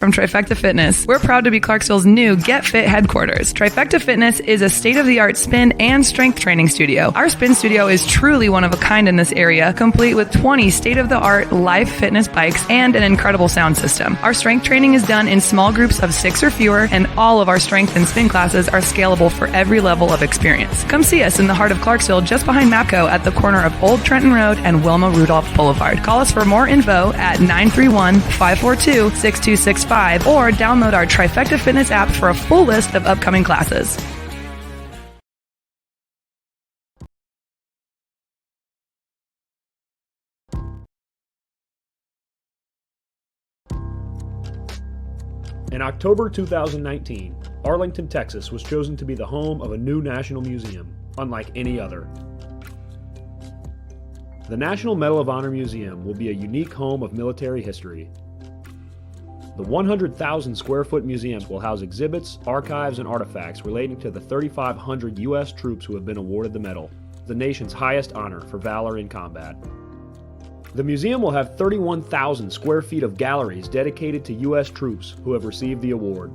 From Trifecta Fitness. We're proud to be Clarksville's new Get Fit headquarters. Trifecta Fitness is a state-of-the-art spin and strength training studio. Our spin studio is truly one of a kind in this area, complete with 20 state-of-the-art live fitness bikes and an incredible sound system. Our strength training is done in small groups of 6 or fewer, and all of our strength and spin classes are scalable for every level of experience. Come see us in the heart of Clarksville, just behind MAPCO at the corner of Old Trenton Road and Wilma Rudolph Boulevard. Call us for more info at 931-542-6265 or download our Trifecta Fitness app for a full list of upcoming classes. In October 2019, Arlington, Texas was chosen to be the home of a new national museum, unlike any other. The National Medal of Honor Museum will be a unique home of military history. The 100,000 square foot museum will house exhibits, archives, and artifacts relating to the 3,500 U.S. troops who have been awarded the medal, the nation's highest honor for valor in combat. The museum will have 31,000 square feet of galleries dedicated to U.S. troops who have received the award.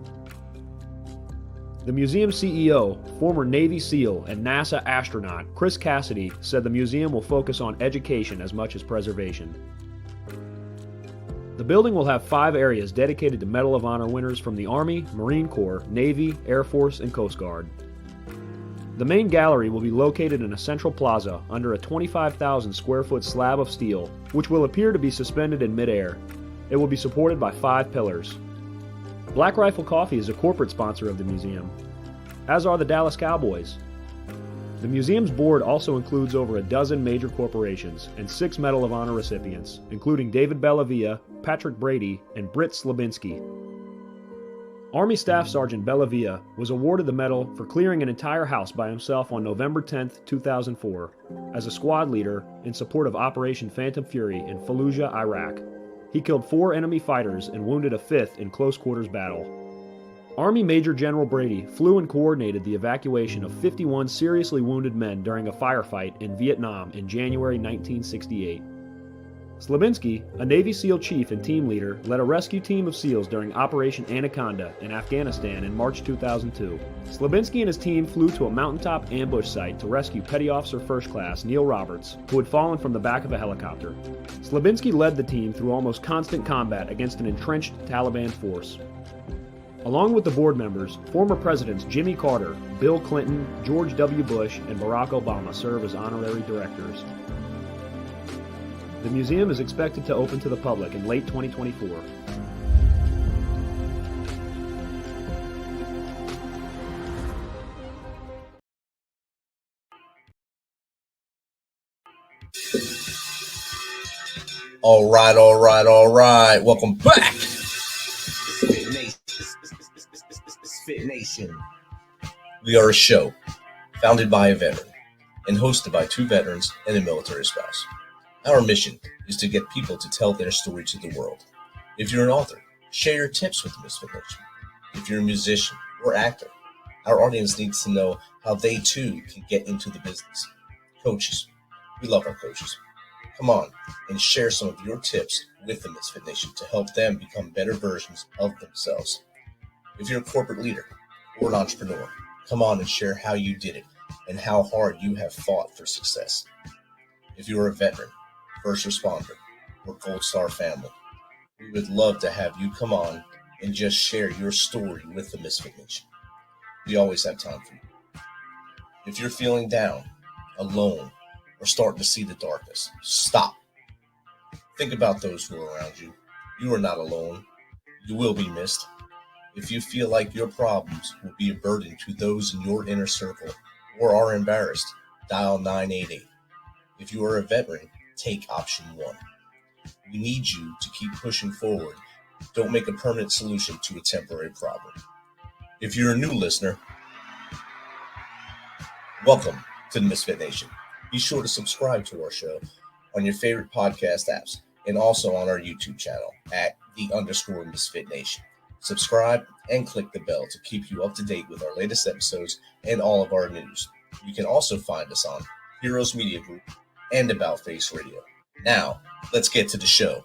The museum CEO, former Navy SEAL and NASA astronaut Chris Cassidy, said the museum will focus on education as much as preservation. The building will have 5 areas dedicated to Medal of Honor winners from the Army, Marine Corps, Navy, Air Force, and Coast Guard. The main gallery will be located in a central plaza under a 25,000 square foot slab of steel, which will appear to be suspended in midair. It will be supported by 5 pillars. Black Rifle Coffee is a corporate sponsor of the museum, as are the Dallas Cowboys. The museum's board also includes over a dozen major corporations and 6 Medal of Honor recipients, including David Bellavia, Patrick Brady, and Britt Slabinski. Army Staff Sergeant Bellavia was awarded the medal for clearing an entire house by himself on November 10, 2004, as a squad leader in support of Operation Phantom Fury in Fallujah, Iraq. He killed 4 enemy fighters and wounded a 5th in close quarters battle. Army Major General Brady flew and coordinated the evacuation of 51 seriously wounded men during a firefight in Vietnam in January 1968. Slabinski, a Navy SEAL chief and team leader, led a rescue team of SEALs during Operation Anaconda in Afghanistan in March 2002. Slabinski and his team flew to a mountaintop ambush site to rescue Petty Officer First Class Neil Roberts, who had fallen from the back of a helicopter. Slabinski led the team through almost constant combat against an entrenched Taliban force. Along with the board members, former presidents Jimmy Carter, Bill Clinton, George W. Bush, and Barack Obama serve as honorary directors. The museum is expected to open to the public in late 2024. All right. Welcome back. MisFitNation. We are a show founded by a veteran and hosted by 2 veterans and a military spouse. Our mission is to get people to tell their story to the world. If you're an author, share your tips with MisFitNation. If you're a musician or actor, our audience needs to know how they too can get into the business. Coaches, we love our coaches. Come on and share some of your tips with the MisFitNation to help them become better versions of themselves. If you're a corporate leader or an entrepreneur, come on and share how you did it and how hard you have fought for success. If you're a veteran, first responder, or Gold Star family, we would love to have you come on and just share your story with the MisFitNation. We always have time for you. If you're feeling down, alone, or starting to see the darkness, stop. Think about those who are around you. You are not alone. You will be missed. If you feel like your problems will be a burden to those in your inner circle or are embarrassed, dial 988. If you are a veteran, take option 1. We need you to keep pushing forward. Don't make a permanent solution to a temporary problem. If you're a new listener, welcome to the MisFitNation. Be sure to subscribe to our show on your favorite podcast apps and also on our YouTube channel at @_MisFitNation. Subscribe and click the bell to keep you up to date with our latest episodes and all of our news. You can also find us on Heroes Media Group and About Face Radio. Now, let's get to the show.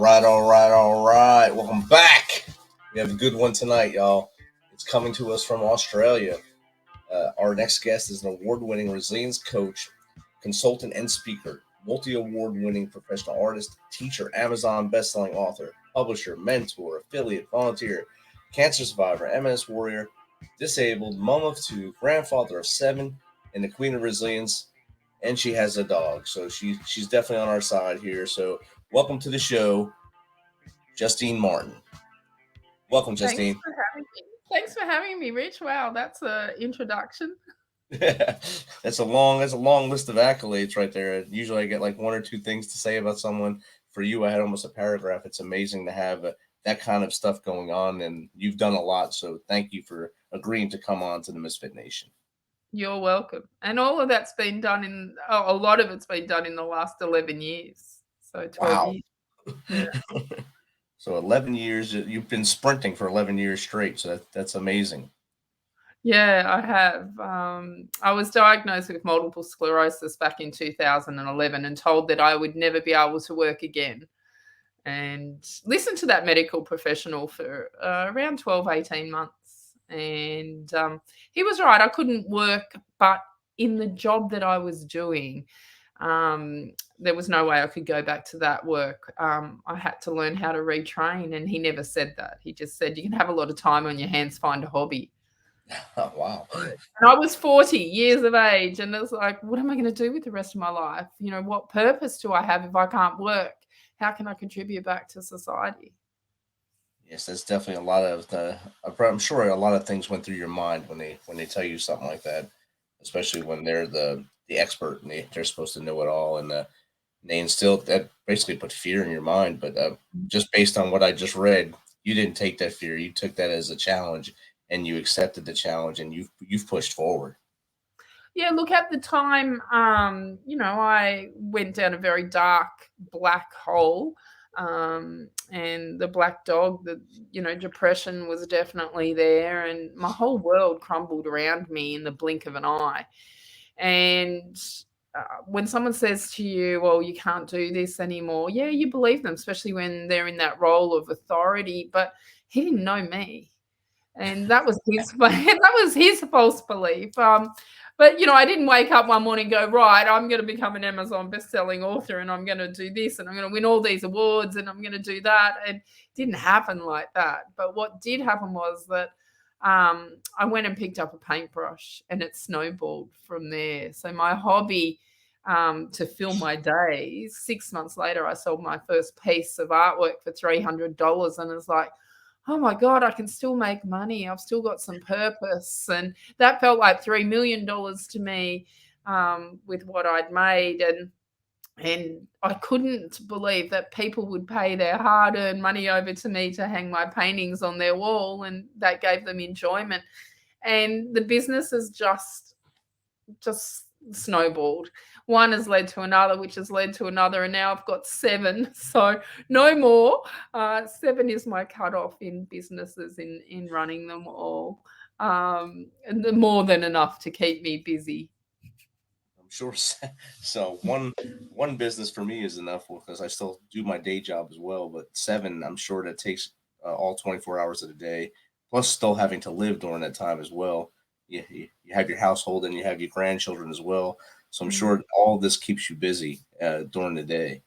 All right. Welcome back. We have a good one tonight, y'all. It's coming to us from Australia. Our next guest is an award-winning resilience coach, consultant, and speaker, multi-award-winning professional artist, teacher, Amazon best-selling author, publisher, mentor, affiliate, volunteer, cancer survivor, MS warrior, disabled, mom of 2, grandfather of 7, and the queen of resilience. And she has a dog, so she's definitely on our side here. So welcome to the show, Justine Martin. Welcome, Justine. Thanks for having me, Rich. Wow, that's an introduction. That's a long list of accolades right there. Usually I get like 1 or 2 things to say about someone. For you, I had almost a paragraph. It's amazing to have that kind of stuff going on, and you've done a lot. So thank you for agreeing to come on to the Misfit Nation. You're welcome. And all of that's been done a lot of it's been done in the last 11 years. So 12 years. Yeah. So 11 years, you've been sprinting for 11 years straight. So that's amazing. Yeah, I have. I was diagnosed with multiple sclerosis back in 2011 and told that I would never be able to work again. And listened to that medical professional for around 12, 18 months. And he was right. I couldn't work, but in the job that I was doing, there was no way I could go back to that work. I had to learn how to retrain, and he never said that. He just said, you can have a lot of time on your hands, find a hobby. Oh, wow. And I was 40 years of age, and it was like, what am I going to do with the rest of my life? You know, what purpose do I have if I can't work? How can I contribute back to society? Yes, that's definitely a lot of I'm sure a lot of things went through your mind when they tell you something like that, especially when they're the expert and they're supposed to know it all, and they instill that, basically put fear in your mind. But just based on what I just read, you didn't take that fear. You took that as a challenge, and you accepted the challenge, and you've pushed forward. Yeah, look, at the time, I went down a very dark black hole, and the black dog, depression was definitely there, and my whole world crumbled around me in the blink of an eye. And when someone says to you, well, you can't do this anymore, yeah, you believe them, especially when they're in that role of authority. But he didn't know me. And that was his false belief. But, I didn't wake up one morning and go, right, I'm going to become an Amazon best-selling author, and I'm going to do this, and I'm going to win all these awards, and I'm going to do that. And it didn't happen like that. But what did happen was that I went and picked up a paintbrush, and it snowballed from there. So my hobby to fill my days, 6 months later, I sold my first piece of artwork for $300, and it's like, oh my God, I can still make money. I've still got some purpose. And that felt like $3 million to me with what I'd made. And I couldn't believe that people would pay their hard-earned money over to me to hang my paintings on their wall, and that gave them enjoyment. And the business has just snowballed. One has led to another, which has led to another, and now I've got 7. So no more. 7 is my cutoff in businesses, in running them all, and more than enough to keep me busy. I'm sure. So one business for me is enough, because I still do my day job as well. But 7, I'm sure that takes all 24 hours of the day, plus still having to live during that time as well. You have your household, and you have your grandchildren as well. So I'm sure all this keeps you busy during the day.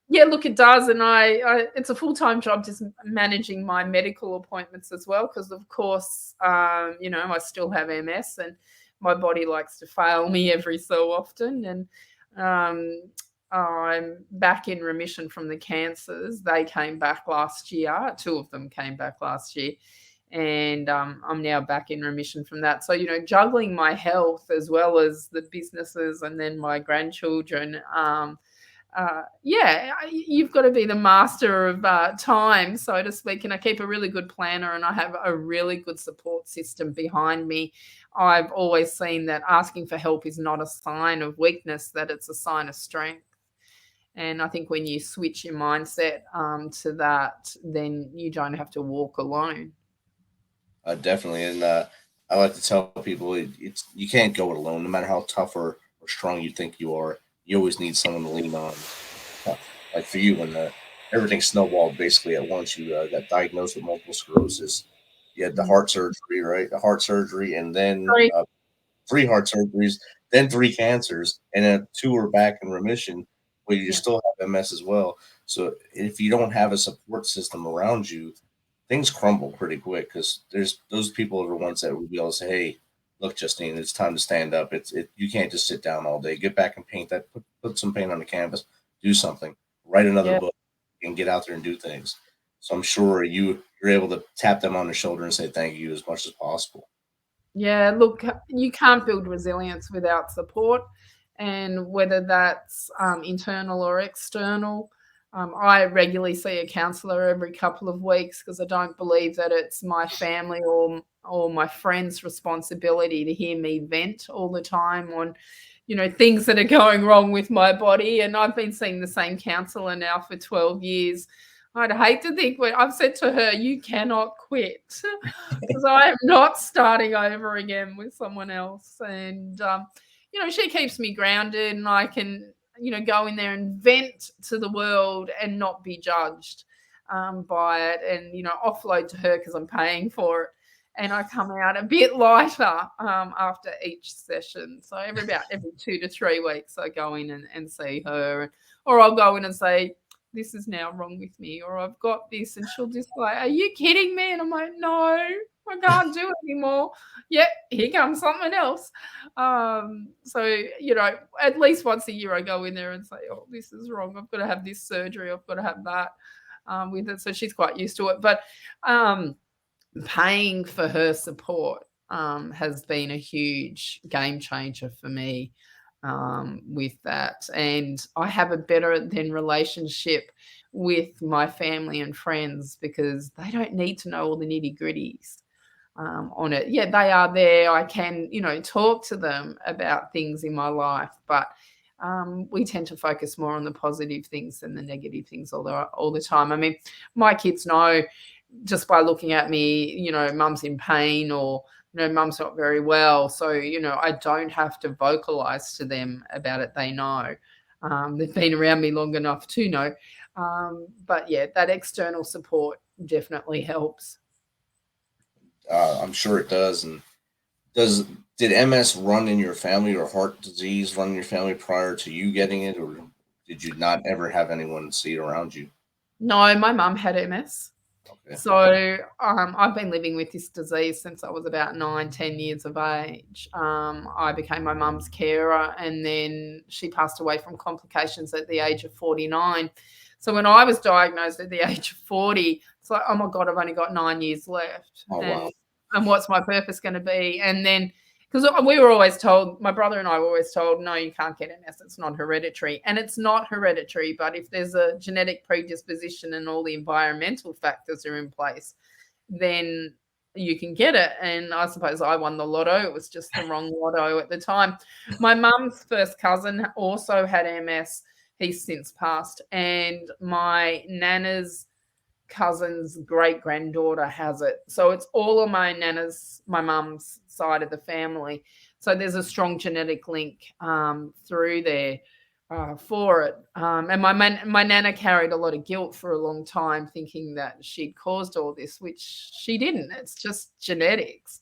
Yeah, look, it does. And it's a full-time job, just managing my medical appointments as well. Because of course, I still have MS, and my body likes to fail me every so often. And I'm back in remission from the cancers. They came back last year. 2 of them came back last year. And I'm now back in remission from that. So, juggling my health as well as the businesses and then my grandchildren. You've got to be the master of time, so to speak. And I keep a really good planner, and I have a really good support system behind me. I've always seen that asking for help is not a sign of weakness, that it's a sign of strength. And I think when you switch your mindset to that, then you don't have to walk alone. Definitely. And I like to tell people you can't go it alone. No matter how tough or strong you think you are, you always need someone to lean on. Like for you, when everything snowballed basically at once. You got diagnosed with multiple sclerosis. You had the heart surgery, right? The heart surgery, and then Sorry. 3 heart surgeries, then 3 cancers, and then 2 are back in remission, but you Yeah. still have MS as well. So if you don't have a support system around you, things crumble pretty quick because there's those people are the ones that will be able to say, "Hey, look, Justine, it's time to stand up. You can't just sit down all day. Get back and paint that. Put some paint on the canvas. Do something. Write another Yeah. book, and get out there and do things." So I'm sure you're able to tap them on the shoulder and say thank you as much as possible. Yeah, look, you can't build resilience without support, and whether that's internal or external. I regularly see a counsellor every couple of weeks because I don't believe that it's my family or my friends' responsibility to hear me vent all the time on, things that are going wrong with my body. And I've been seeing the same counsellor now for 12 years. I'd hate to think when I've said to her, you cannot quit because I am not starting over again with someone else. And, she keeps me grounded and I can, go in there and vent to the world and not be judged by it and, offload to her because I'm paying for it. And I come out a bit lighter after each session. So every 2 to 3 weeks, I go in and see her, or I'll go in and say, this is now wrong with me, or I've got this, and she'll just like, are you kidding me? And I'm like, no, I can't do it anymore. Yep, here comes something else. So, at least once a year I go in there and say, oh, this is wrong. I've got to have this surgery. I've got to have that with it. So she's quite used to it. But paying for her support has been a huge game changer for me with that. And I have a better than relationship with my family and friends because they don't need to know all the nitty gritties on it. Yeah, they are there. I can, talk to them about things in my life, but we tend to focus more on the positive things than the negative things all the time. I mean, my kids know just by looking at me, mum's in pain or, mum's not very well. So, I don't have to vocalize to them about it. They know. They've been around me long enough to know. But yeah, that external support definitely helps. I'm sure it does. And did MS run in your family or heart disease run in your family prior to you getting it, or did you not ever have anyone see it around you? No, my mum had MS. Okay. So I've been living with this disease since I was about 9-10 years of age. I became my mum's carer, and then she passed away from complications at the age of 49. So when I was diagnosed at the age of 40, it's like, oh my God, I've only got 9 years left. Oh, wow. And what's my purpose going to be? And then, because we were always told, my brother and I were always told, no, you can't get MS. It's not hereditary. And it's not hereditary, but if there's a genetic predisposition and all the environmental factors are in place, then you can get it. And I suppose I won the lotto. It was just the wrong lotto at the time. My mum's first cousin also had MS. He's since passed. And my nana's cousin's great-granddaughter has it. So it's all of my mum's side of the family. So there's a strong genetic link through there for it. And my nana carried a lot of guilt for a long time, thinking that she'd caused all this, which she didn't. It's just genetics.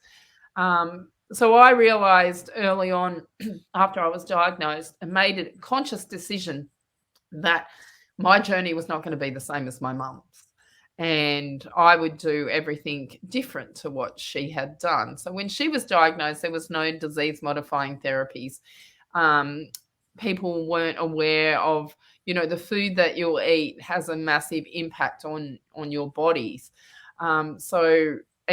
So I realized early on after I was diagnosed and made a conscious decision that my journey was not going to be the same as my mum's. And I would do everything different to what she had done. So when she was diagnosed, there was no disease-modifying therapies. People weren't aware of, the food that you'll eat has a massive impact on your bodies. And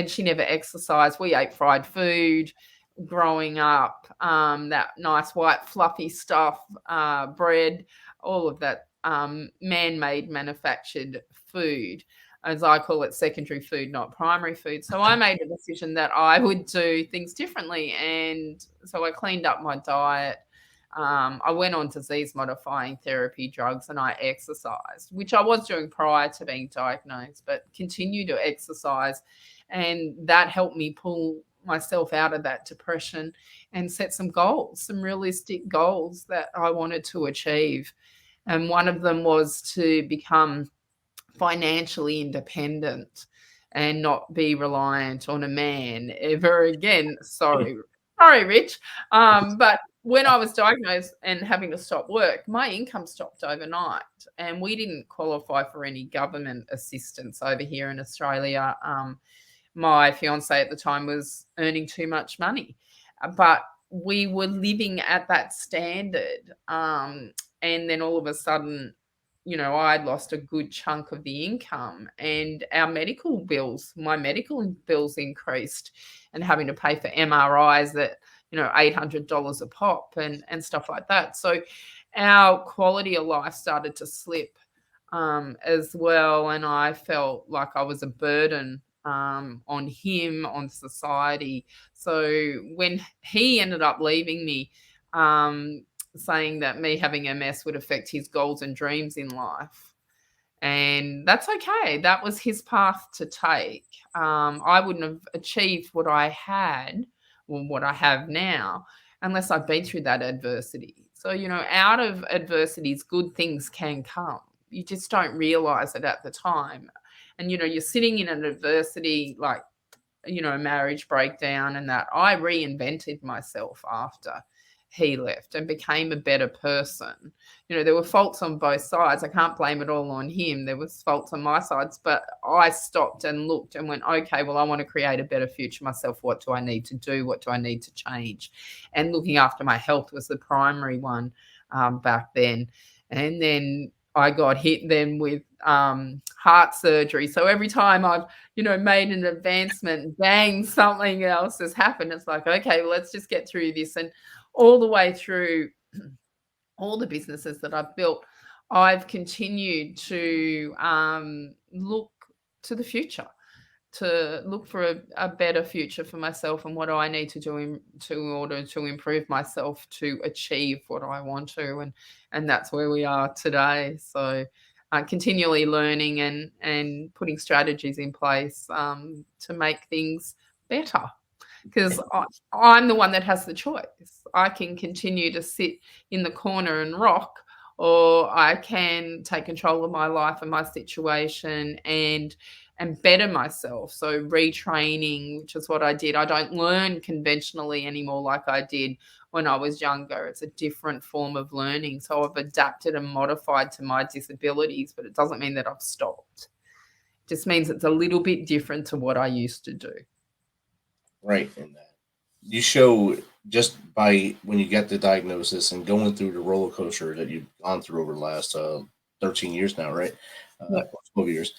she never exercised. We ate fried food growing up, that nice white fluffy stuff, bread, all of that man-made manufactured food. As I call it, secondary food, not primary food. So I made a decision that I would do things differently. And so I cleaned up my diet. I went on disease-modifying therapy drugs and I exercised, which I was doing prior to being diagnosed, but continue to exercise. And that helped me pull myself out of that depression and set some goals, some realistic goals that I wanted to achieve. And one of them was to become financially independent and not be reliant on a man ever again. Sorry, Rich. But when I was diagnosed and having to stop work, my income stopped overnight, and we didn't qualify for any government assistance over here in Australia. My fiance at the time was earning too much money, but we were living at that standard. And then all of a sudden, I'd lost a good chunk of the income, and my medical bills increased, and having to pay for MRIs that, $800 a pop and stuff like that. So our quality of life started to slip as well. And I felt like I was a burden on him, on society. So when he ended up leaving me, saying that me having MS would affect his goals and dreams in life. And that's okay. That was his path to take. I wouldn't have achieved what I had or what I have now unless I've been through that adversity. So, out of adversities, good things can come. You just don't realize it at the time. And, you're sitting in an adversity like, a marriage breakdown, and that I reinvented myself after he left and became a better person. There were faults on both sides. I can't blame it all on him. There was faults on my sides, but I stopped and looked and went, okay, well, I want to create a better future myself. What do I need to do? What do I need to change? And looking after my health was the primary one back then. And then I got hit then with heart surgery. So every time I've, made an advancement, bang, something else has happened. It's like, okay, well, let's just get through this. And all the way through all the businesses that I've built, I've continued to look to the future, to look for a better future for myself, and what do I need to do in order to improve myself to achieve what I want to. And that's where we are today. So continually learning and putting strategies in place to make things better. Because I'm the one that has the choice. I can continue to sit in the corner and rock, or I can take control of my life and my situation and better myself. So retraining, which is what I did. I don't learn conventionally anymore like I did when I was younger. It's a different form of learning. So I've adapted and modified to my disabilities, but it doesn't mean that I've stopped. It just means it's a little bit different to what I used to do. Right. And you show just by when you get the diagnosis and going through the roller coaster that you've gone through over the last 13 years now, right? 12 years,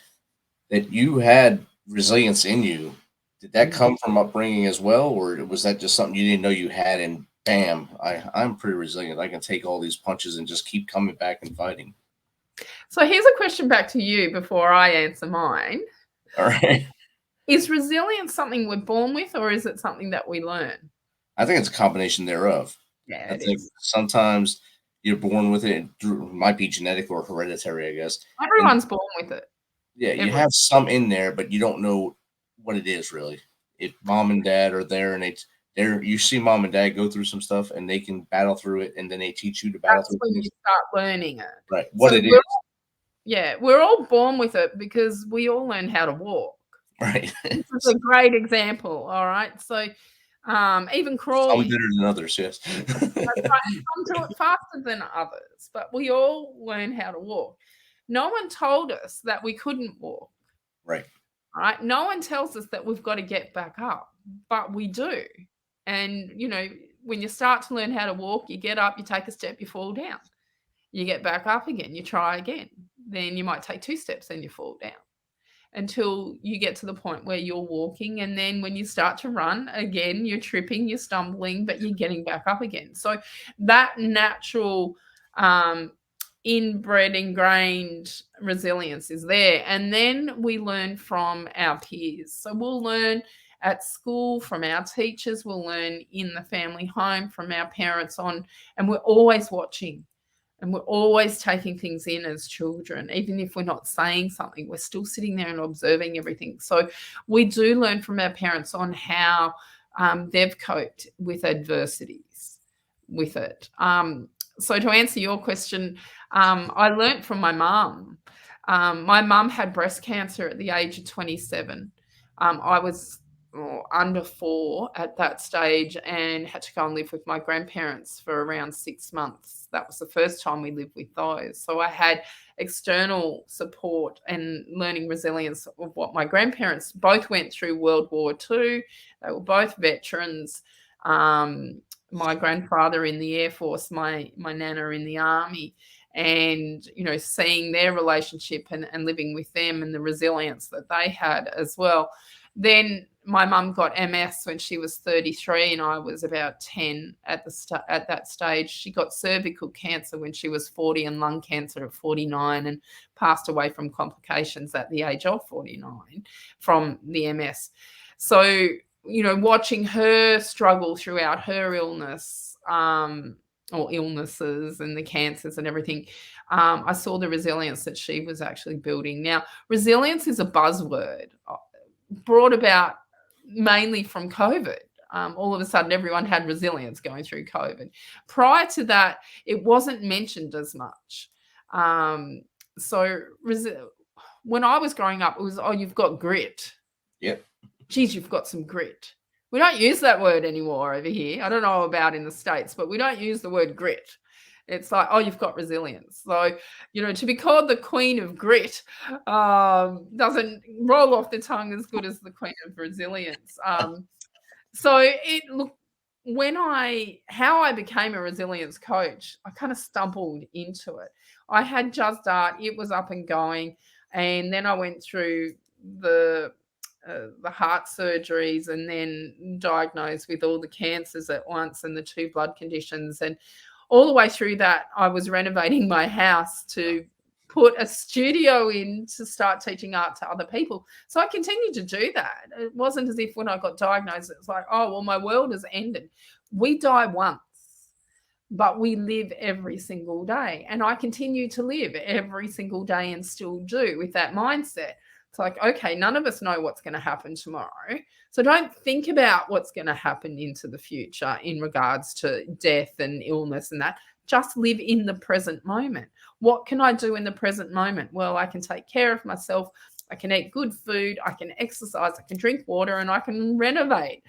that you had resilience in you. Did that come from upbringing as well? Or was that just something you didn't know you had and bam, I'm pretty resilient. I can take all these punches and just keep coming back and fighting? So here's a question back to you before I answer mine. All right. Is resilience something we're born with, or is it something that we learn? I think it's a combination thereof. Yeah, I think sometimes you're born with it. It might be genetic or hereditary, I guess. Everyone's born with it. Yeah, you have some in there, but you don't know what it is really. If mom and dad are there and you see mom and dad go through some stuff and they can battle through it, and then they teach you to battle through it. That's when you start learning it. Right, what it is. Yeah, we're all born with it because we all learn how to walk. Right. This is a great example. All right. So even crawling. Some better than others, yes. Some do it faster than others, but we all learn how to walk. No one told us that we couldn't walk. Right. All right. No one tells us that we've got to get back up, but we do. And, when you start to learn how to walk, you get up, you take a step, you fall down. You get back up again, you try again. Then you might take 2 steps and you fall down, until you get to the point where you're walking. And then when you start to run again, you're tripping, you're stumbling, but you're getting back up again. So that natural inbred, ingrained resilience is there. And then we learn from our peers. So we'll learn at school from our teachers, we'll learn in the family home from our parents on, and we're always watching. And we're always taking things in as children. Even if we're not saying something, we're still sitting there and observing everything. So we do learn from our parents on how they've coped with adversities with it. So to answer your question, I learned from my mum. My mum had breast cancer at the age of 27. I was under 4 at that stage and had to go and live with my grandparents for around 6 months. That was the first time we lived with those. So I had external support and learning resilience of what my grandparents both went through World War II. They were both veterans. My grandfather in the Air Force, my nana in the Army, and, seeing their relationship and living with them and the resilience that they had as well. Then my mum got MS when she was 33 and I was about 10 at that stage. She got cervical cancer when she was 40 and lung cancer at 49 and passed away from complications at the age of 49 from the MS. So, watching her struggle throughout her illness, or illnesses and the cancers and everything, I saw the resilience that she was actually building. Now, resilience is a buzzword brought about mainly from COVID. All of a sudden, everyone had resilience going through COVID. Prior to that, it wasn't mentioned as much. When I was growing up, it was, oh, you've got grit. Yep. Geez, you've got some grit. We don't use that word anymore over here. I don't know about in the States, but we don't use the word grit. It's like, oh, you've got resilience. So, to be called the queen of grit doesn't roll off the tongue as good as the queen of resilience. How I became a resilience coach, I kind of stumbled into it. I had Just Art, it was up and going. And then I went through the heart surgeries and then diagnosed with all the cancers at once and the 2 blood conditions. And all the way through that, I was renovating my house to put a studio in to start teaching art to other people. So I continued to do that. It wasn't as if when I got diagnosed, it was like, oh, well, my world has ended. We die once, but we live every single day. And I continue to live every single day and still do with that mindset. It's like, okay, none of us know what's going to happen tomorrow. So don't think about what's going to happen into the future in regards to death and illness and that. Just live in the present moment. What can I do in the present moment? Well, I can take care of myself. I can eat good food. I can exercise. I can drink water and I can renovate.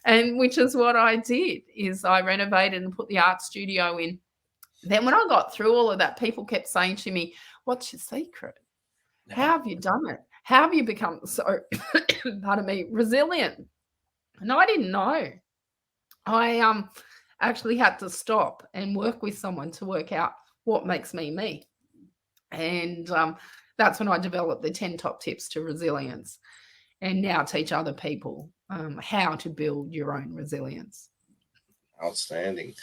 And which is what I did, is I renovated and put the art studio in. Then when I got through all of that, people kept saying to me, what's your secret? How have you done it? How have you become so, resilient? And I didn't know. I actually had to stop and work with someone to work out what makes me me. And that's when I developed the 10 top tips to resilience and now teach other people how to build your own resilience. Outstanding.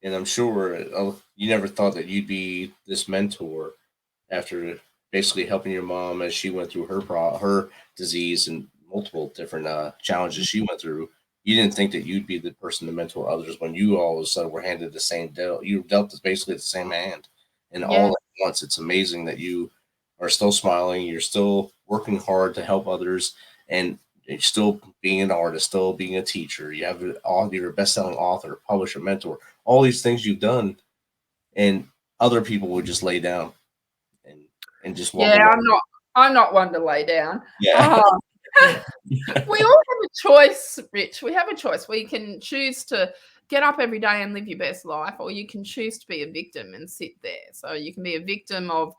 And I'm sure you never thought that you'd be this mentor after basically helping your mom as she went through her disease and multiple different challenges she went through. You didn't think that you'd be the person to mentor others when you all of a sudden were handed the same dealt. You were dealt basically the same hand, and all at once. It's amazing that you are still smiling. You're still working hard to help others, and you're still being an artist, still being a teacher. You have you're a best-selling author, publisher, mentor. All these things you've done, and other people would just lay down and just walk away. I'm not one to lay down. Yeah. We all have a choice, Rich. We have a choice. We can choose to get up every day and live your best life, or you can choose to be a victim and sit there. So you can be a victim of,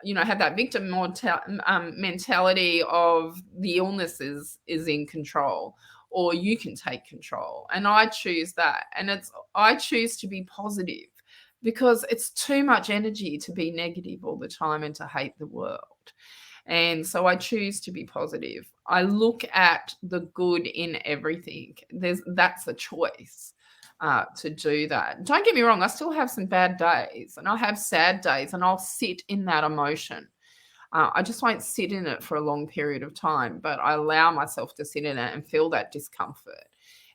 have that victim mentality of the illness is in control, or you can take control. And I choose that. And I choose to be positive, because it's too much energy to be negative all the time and to hate the world. And so I choose to be positive. I look at the good in everything. That's a choice to do that. Don't get me wrong. I still have some bad days and I have sad days, and I'll sit in that emotion. I just won't sit in it for a long period of time, but I allow myself to sit in it and feel that discomfort.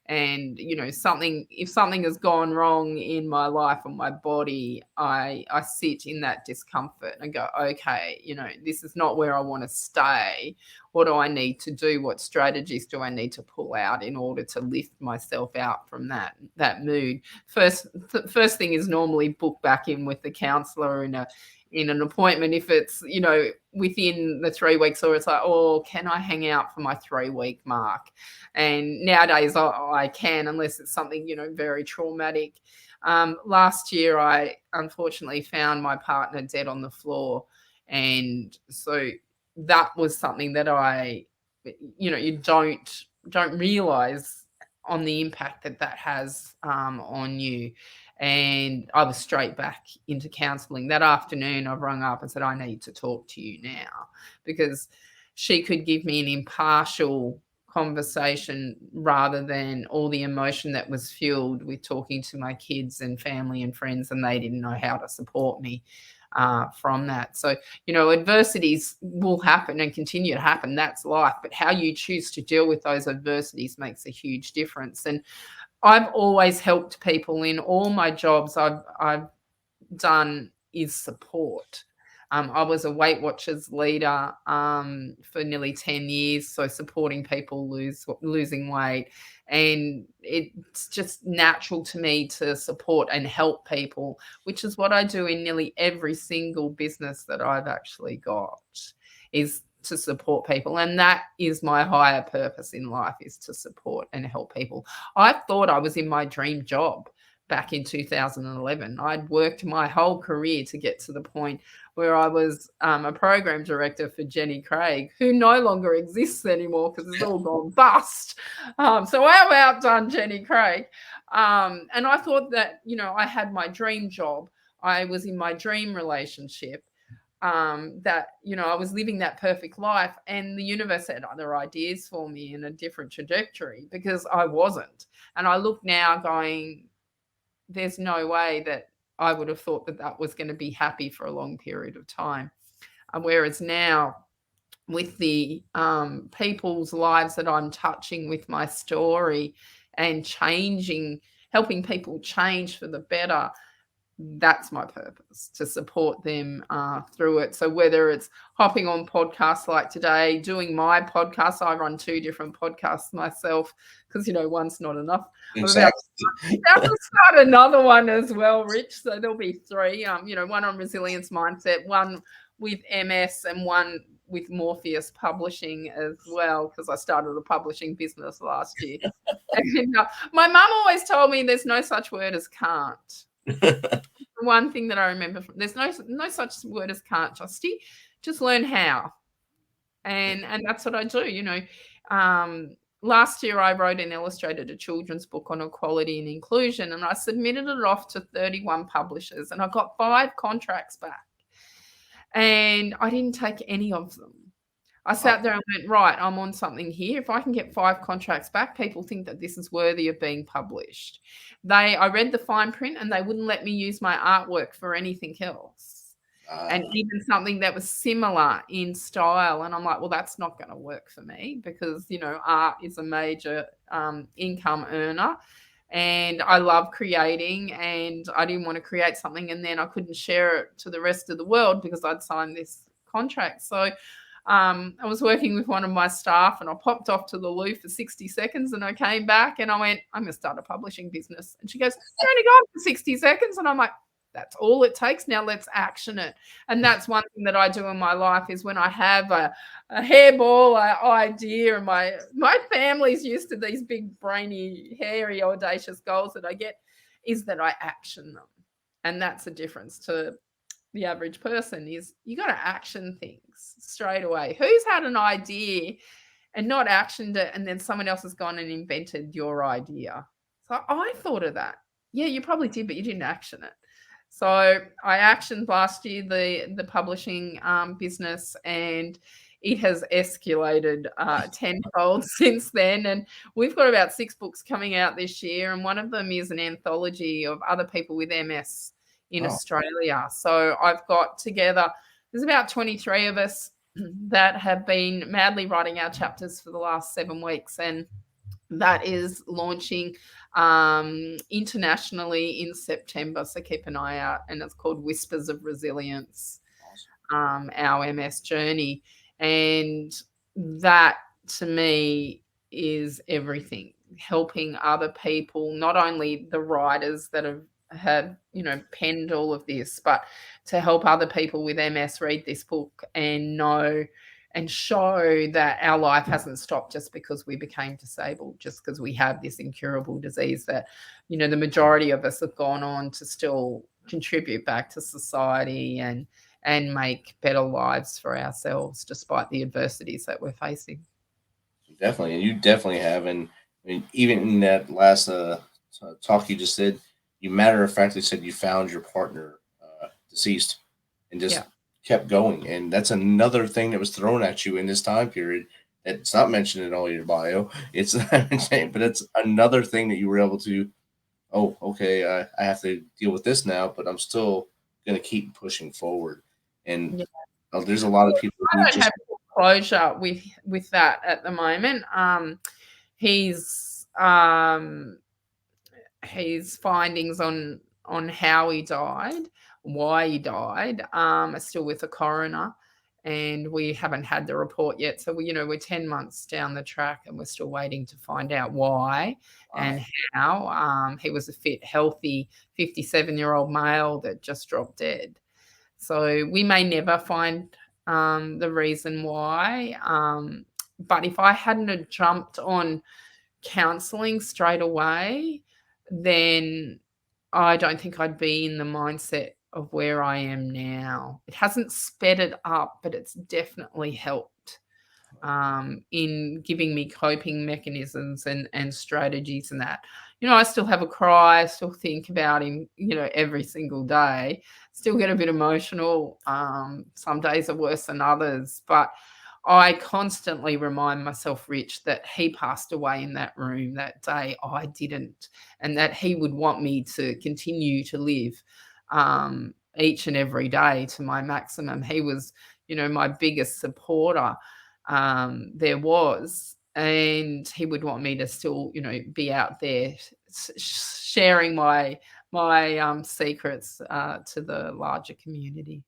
And, if something has gone wrong in my life or my body, I sit in that discomfort and go, okay, this is not where I want to stay. What do I need to do? What strategies do I need to pull out in order to lift myself out from that mood? First thing is normally book back in with the counselor in in an appointment if it's, within the 3 weeks, or it's like, oh, can I hang out for my 3-week mark? And nowadays I can, unless it's something, very traumatic. Last year, I unfortunately found my partner dead on the floor. And so that was something that you don't realize on the impact that has on you. And I was straight back into counselling. That afternoon, I rung up and said, I need to talk to you now, because she could give me an impartial conversation rather than all the emotion that was fueled with talking to my kids and family and friends, and they didn't know how to support me from that. So, adversities will happen and continue to happen. That's life. But how you choose to deal with those adversities makes a huge difference. And I've always helped people in all my jobs I've done is support. I was a Weight Watchers leader for nearly 10 years, so supporting people losing weight. And it's just natural to me to support and help people, which is what I do in nearly every single business that I've actually got, is to support people. And that is my higher purpose in life, is to support and help people. I thought I was in my dream job back in 2011. I'd worked my whole career to get to the point where I was a program director for Jenny Craig, who no longer exists anymore because it's all gone bust. So I've outdone Jenny Craig. And I thought that, I had my dream job. I was in my dream relationship. That, I was living that perfect life, and the universe had other ideas for me in a different trajectory, because I wasn't. And I look now going, there's no way that I would have thought that was going to be happy for a long period of time. Whereas now, with the people's lives that I'm touching with my story and helping people change for the better, that's my purpose, to support them through it. So whether it's hopping on podcasts like today, doing my podcast, I run 2 different podcasts myself, because, one's not enough. Exactly. I'm about to start another one as well, Rich. So there'll be 3, one on resilience mindset, one with MS, and one with Morpheus Publishing as well, because I started a publishing business last year. And, my mum always told me there's no such word as can't. One thing that I remember there's no such word as can't, Justy. Just learn how. And that's what I do. Last year I wrote and illustrated a children's book on equality and inclusion, and I submitted it off to 31 publishers, and I got 5 contracts back. And I didn't take any of them. I sat there and went, right, I'm on something here. If I can get 5 contracts back, people think that this is worthy of being published. I read the fine print, and they wouldn't let me use my artwork for anything else. And even something that was similar in style. And I'm like, well, that's not going to work for me, because, art is a major income earner. And I love creating, and I didn't want to create something and then I couldn't share it to the rest of the world because I'd signed this contract. So I was working with one of my staff, and I popped off to the loo for 60 seconds, and I came back and I went, I'm going to start a publishing business. And she goes, you're only gone for 60 seconds. And I'm like, that's all it takes. Now let's action it. And that's one thing that I do in my life, is when I have a hairball idea, and my family's used to these big, brainy, hairy, audacious goals that I get, is that I action them. And that's the difference to the average person, is you got to action things straight away. Who's had an idea and not actioned it, and then someone else has gone and invented your idea? So I thought of that. Yeah, you probably did, but you didn't action it. So I actioned last year the publishing business, and it has escalated tenfold since then. And we've got about 6 books coming out this year, and one of them is an anthology of other people with MS in Australia. So I've got together, there's about 23 of us that have been madly writing our chapters for the last 7 weeks, and that is launching internationally in September, so keep an eye out. And it's called Whispers of Resilience, our MS journey. And that, to me, is everything, helping other people, not only the writers that have, penned all of this, but to help other people with MS read this book and know and show that our life hasn't stopped just because we became disabled, just because we have this incurable disease, that, the majority of us have gone on to still contribute back to society and make better lives for ourselves despite the adversities that we're facing. Definitely, and you definitely have. And I mean, even in that last talk you just did, you matter of factly said you found your partner deceased and just kept going. And that's another thing that was thrown at you in this time period. It's not mentioned in all your bio. It's not mentioned, but it's another thing that you were able to. Oh, okay, I have to deal with this now, but I'm still going to keep pushing forward. And there's a lot of people I who don't just have closure with that at the moment. His findings on how he died, why he died, are still with the coroner, and we haven't had the report yet. So we're 10 months down the track, and we're still waiting to find out why and how. He was a fit, healthy 57-year-old male that just dropped dead. So we may never find the reason why. But if I hadn't have jumped on counselling straight away, then I don't think I'd be in the mindset of where I am now. It hasn't sped it up, but it's definitely helped in giving me coping mechanisms and strategies and that. I still have a cry. I still think about him, every single day. Still get a bit emotional. Some days are worse than others, but I constantly remind myself, Rich, that he passed away in that room that day. I didn't, and that he would want me to continue to live each and every day to my maximum. He was, my biggest supporter there was, and he would want me to still, be out there sharing my secrets to the larger community.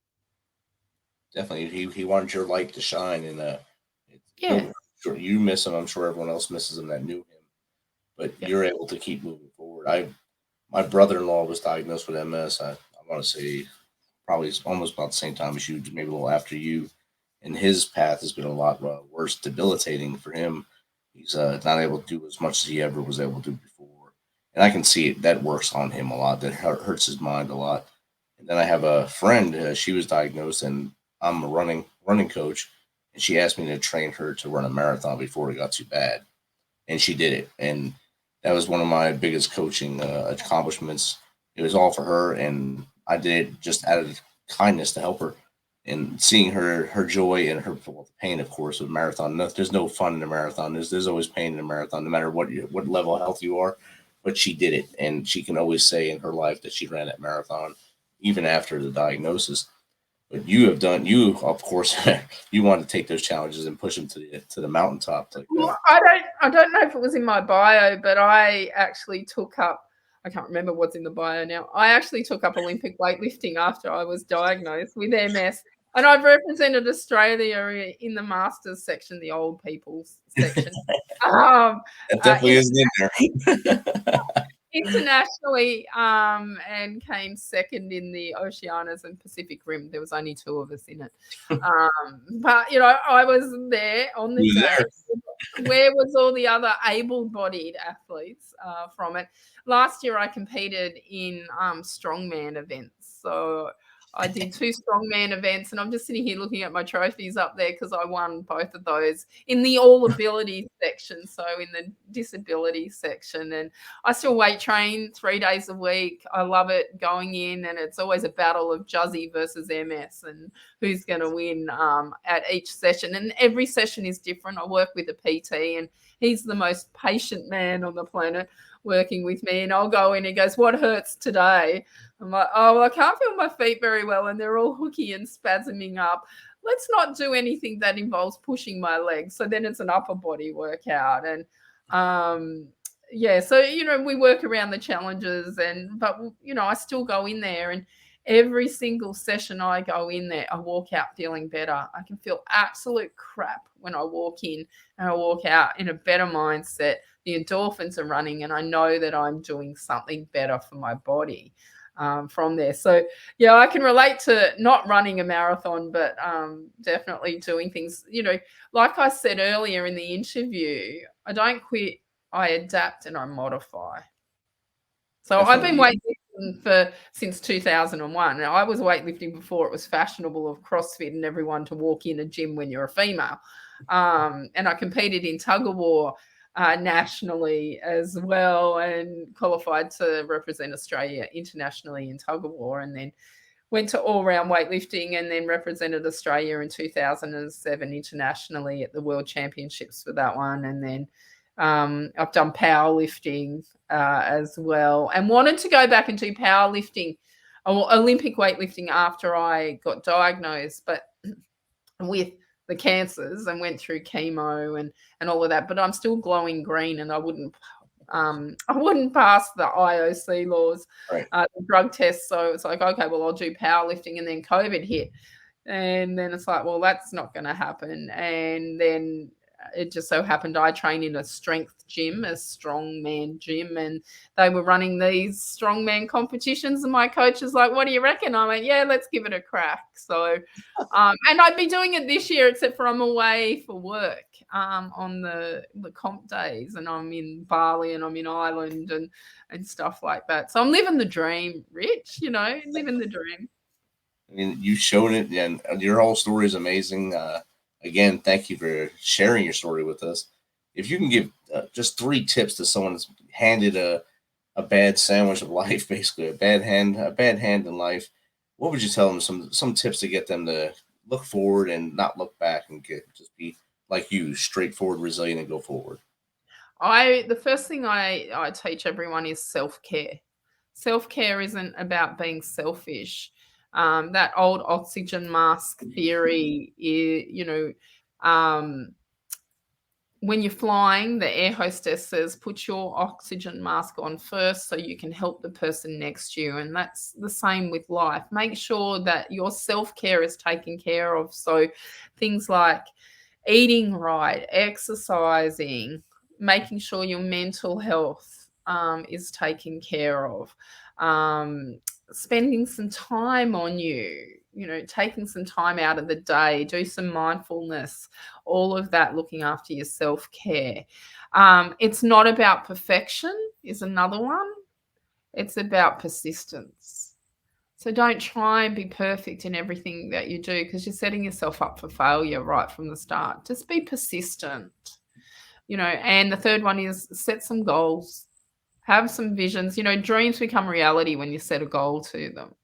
Definitely, he wanted your light to shine, and sure you miss him. I'm sure everyone else misses him that knew him, but you're able to keep moving forward. My brother-in-law was diagnosed with MS. I want to say probably almost about the same time as you, maybe a little after you, and his path has been a lot worse, debilitating for him. He's not able to do as much as he ever was able to do before, and I can see it. That works on him a lot. That hurts his mind a lot. And then I have a friend. She was diagnosed, and I'm a running coach, and she asked me to train her to run a marathon before it got too bad, and she did it. And that was one of my biggest coaching accomplishments. It was all for her, and I did it just out of kindness to help her. And seeing her joy and her pain, of course, with marathon. There's no fun in a marathon. There's always pain in a marathon, no matter what level of health you are. But she did it, and she can always say in her life that she ran that marathon, even after the diagnosis. But you of course, you want to take those challenges and push them to the mountaintop. Well, I don't know if it was in my bio, but I actually took up. I can't remember what's in the bio now. I actually took up Olympic weightlifting after I was diagnosed with MS, and I've represented Australia in the masters section, the old people's section. That definitely isn't in there. Internationally, and came second in the Oceanias and Pacific Rim. There was only 2 of us in it. But I was there on the day. Where was all the other able-bodied athletes from it? Last year I competed in strongman events. So I did 2 strongman events, and I'm just sitting here looking at my trophies up there because I won both of those in the all ability section, so in the disability section. And I still weight train 3 days a week. I love it going in, and it's always a battle of Juzzy versus MS and who's going to win at each session. And every session is different. I work with a PT, and he's the most patient man on the planet working with me, and I'll go in and he goes, "What hurts today?" I'm like, "Oh, I can't feel my feet very well, and they're all hooky and spasming up. Let's not do anything that involves pushing my legs." So then it's an upper body workout. And so we work around the challenges, but I still go in there, and every single session I go in there, I walk out feeling better. I can feel absolute crap when I walk in, and I walk out in a better mindset. The endorphins are running, and I know that I'm doing something better for my body. from there. So, yeah, I can relate to not running a marathon, but definitely doing things, like I said earlier in the interview, I don't quit, I adapt and I modify. So definitely. I've been weightlifting since 2001. Now, I was weightlifting before it was fashionable of CrossFit and everyone to walk in a gym when you're a female. And I competed in tug of war nationally as well, and qualified to represent Australia internationally in tug of war, and then went to all-round weightlifting and then represented Australia in 2007 internationally at the World Championships for that one. And then I've done powerlifting as well, and wanted to go back and do powerlifting or Olympic weightlifting after I got diagnosed, but with the cancers, and went through chemo and all of that. But I'm still glowing green, and I wouldn't pass the IOC laws, right. The drug test. So it's like, okay, well, I'll do powerlifting, and then COVID hit, and then it's like, well, that's not going to happen. And then it just so happened I trained in a strength gym, a strongman gym, and they were running these strongman competitions, and my coach is like, what do you reckon? I went, yeah, let's give it a crack. So and I'd be doing it this year, except for I'm away for work on the comp days, and I'm in Bali and I'm in Ireland and stuff like that. So I'm living the dream, Rich, living the dream. I mean, you've shown it, and your whole story is amazing. Again, thank you for sharing your story with us. If you can give just 3 tips to someone that's handed a bad sandwich of life, basically a bad hand in life, what would you tell them? Some tips to get them to look forward and not look back, and just be like you, straightforward, resilient, and go forward. The first thing I teach everyone is self-care. Self-care isn't about being selfish. That old oxygen mask theory, when you're flying, the air hostess says, put your oxygen mask on first so you can help the person next to you. And that's the same with life. Make sure that your self-care is taken care of. So things like eating right, exercising, making sure your mental health is taken care of, spending some time on you, taking some time out of the day, do some mindfulness, all of that, looking after your self-care. It's not about perfection is another one. It's about persistence. So don't try and be perfect in everything that you do, because you're setting yourself up for failure right from the start. Just be persistent, and the third one is set some goals. Have some visions. Dreams become reality when you set a goal to them,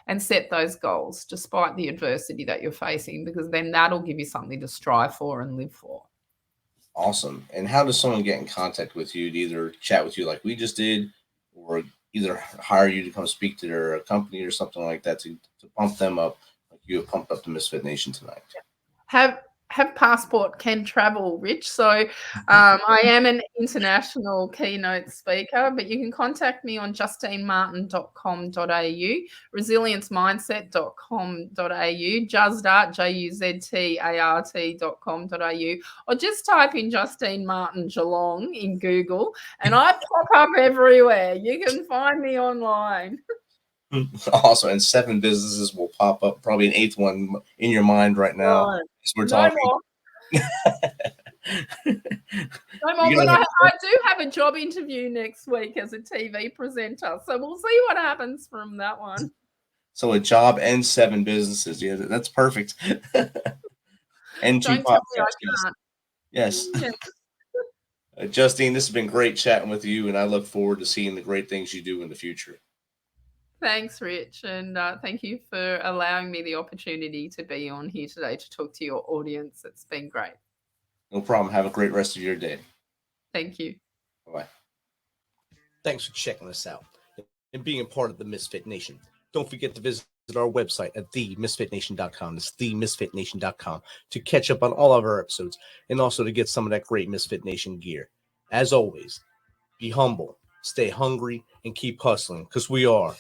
and set those goals despite the adversity that you're facing, because then that'll give you something to strive for and live for. Awesome. And how does someone get in contact with you to either chat with you like we just did, or either hire you to come speak to their company or something like that to pump them up like you have pumped up the Misfit Nation tonight? Have passport, can travel, Rich. So I am an international keynote speaker, but you can contact me on justinemartin.com.au, resilienceMindset.com.au, Juzdart, JUZTART.com.au, or just type in Justine Martin Geelong in Google, and I pop up everywhere. You can find me online. Awesome. And 7 businesses will pop up, probably an 8th one in your mind right now. Right. As we're talking. No more. But I do have a job interview next week as a TV presenter, so we'll see what happens from that one. So a job and 7 businesses. Yeah, that's perfect. And 2 podcasts. Yes. Justine, this has been great chatting with you, and I look forward to seeing the great things you do in the future. Thanks, Rich, and thank you for allowing me the opportunity to be on here today to talk to your audience. It's been great. No problem. Have a great rest of your day. Thank you. Bye-bye. Thanks for checking us out and being a part of the Misfit Nation. Don't forget to visit our website at themisfitnation.com. That's themisfitnation.com to catch up on all of our episodes and also to get some of that great Misfit Nation gear. As always, be humble, stay hungry, and keep hustling, because we are